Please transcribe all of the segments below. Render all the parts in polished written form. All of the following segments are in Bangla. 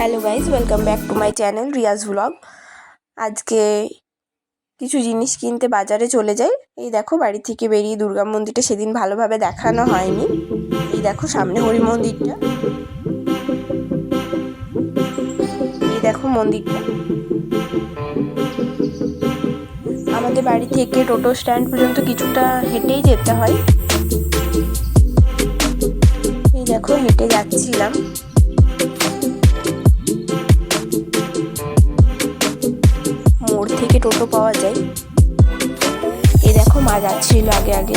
Hello guys, welcome back to my channel Riyaz blog. আজকে কিছু জিনিস কিনতে বাজারে চলে যাই। এই দেখো, বাড়ি থেকে বেরিয়ে দুর্গা মন্দিরটা সেদিন ভালোভাবে দেখানো হয়নি। এই দেখো সামনে হরি মন্দিরটা, এই দেখো মন্দিরটা। আমাদের বাড়ি থেকে টোটো স্ট্যান্ড পর্যন্ত কিছুটা হেঁটেই যেতে হয়। এই দেখো হেঁটে যাচ্ছিলাম। মোড় থেকে টোটো পাওয়া যায়। এই দেখো মা যাচ্ছিল আগে আগে।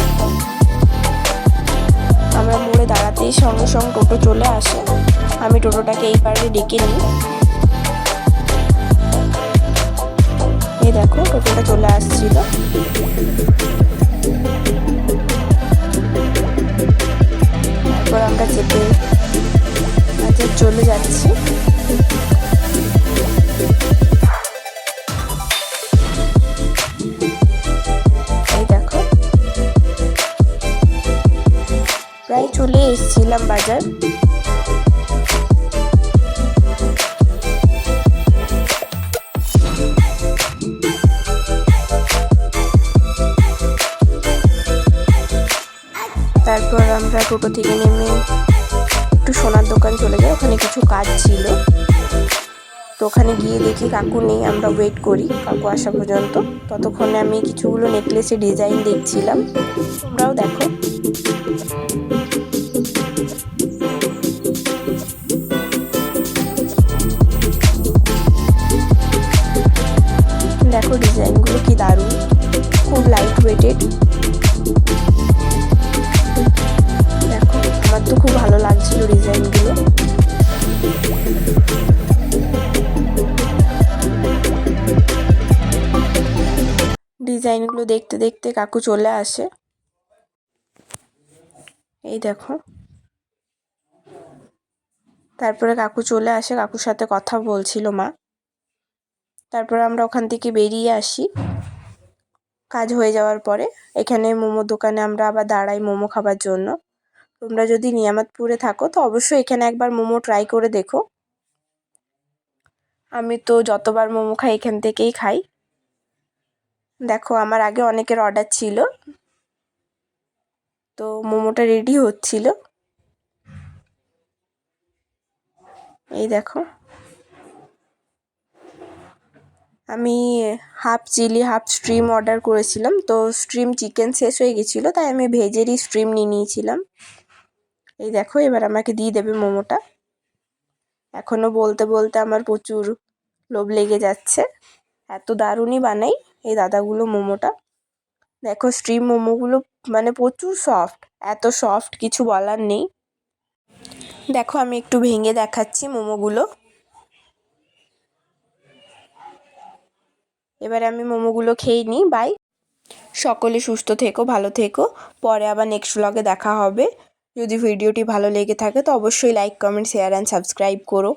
আমরা মোড়ে দাঁড়াতেই সঙ্গে সঙ্গে টোটো চলে আসে। আমি টোটোটাকে এই পারে ডেকে নিই। এই দেখো টোটোটা চলে আসছিল। তারপর আমরা চেপে চলে যাচ্ছি। এই দেখো প্রায় চলে এসেছিলাম বাজার। তারপর আমরা টোটো থেকে নেমে একটু সোনার দোকান চলে যাই, ওখানে কিছু কাজ ছিল। তো ওখানে গিয়ে দেখি কাকু নেই, আমরা ওয়েট করি কাকু আসা পর্যন্ত। ততক্ষণে আমি কিছুগুলো নেকলেসের ডিজাইন দেখছিলাম, তোমরাও দেখো। দেখো ডিজাইনগুলো কি দারুণ, খুব লাইট ওয়েটেড। দেখো আমার তো খুব ভালো লাগছিল ডিজাইনগুলো। ডিজাইনগুলো দেখতে দেখতে কাকু চলে আসে। এই দেখো, তারপরে কাকু চলে আসে, কাকুর সাথে কথা বলছিল মা। তারপরে আমরা ওখান থেকে বেরিয়ে আসি কাজ হয়ে যাওয়ার পরে। এখানে মোমো দোকানে আমরা আবার দাঁড়াই মোমো খাবার জন্য। তোমরা যদি নিয়ামতপুরে থাকো তো অবশ্যই এখানে একবার মোমো ট্রাই করে দেখো। আমি তো যতবার মোমো খাই এখান থেকেই খাই। দেখো আমার আগে অনেকের অর্ডার ছিল, তো মোমোটা রেডি হচ্ছিল। এই দেখো আমি half chilli half steam order করেছিলাম, তো স্ট্রিম চিকেন শেষ হয়ে গেছিলো, তাই আমি ভেজেরই স্ট্রিম নিয়ে নিয়েছিলাম। এই দেখো এবার আমাকে দিয়ে দেবে মোমোটা। এখনও বলতে বলতে আমার প্রচুর লোভ লেগে যাচ্ছে, এত দারুণই বানাই এই দাদাগুলো মোমোটা। দেখো স্ট্রিম মোমোগুলো মানে প্রচুর সফট, এত সফট কিছু বলার নেই। দেখো আমি একটু ভেঙে দেখাচ্ছি মোমোগুলো। এবারে আমি মোমোগুলো খেয়ে নিই। বাই। সকলে সুস্থ থেকো, ভালো থেকো। পরে আবার নেক্সট ব্লগে দেখা হবে। যদি ভিডিওটি ভালো লেগে থাকে তো অবশ্যই like, comment, share and subscribe করো।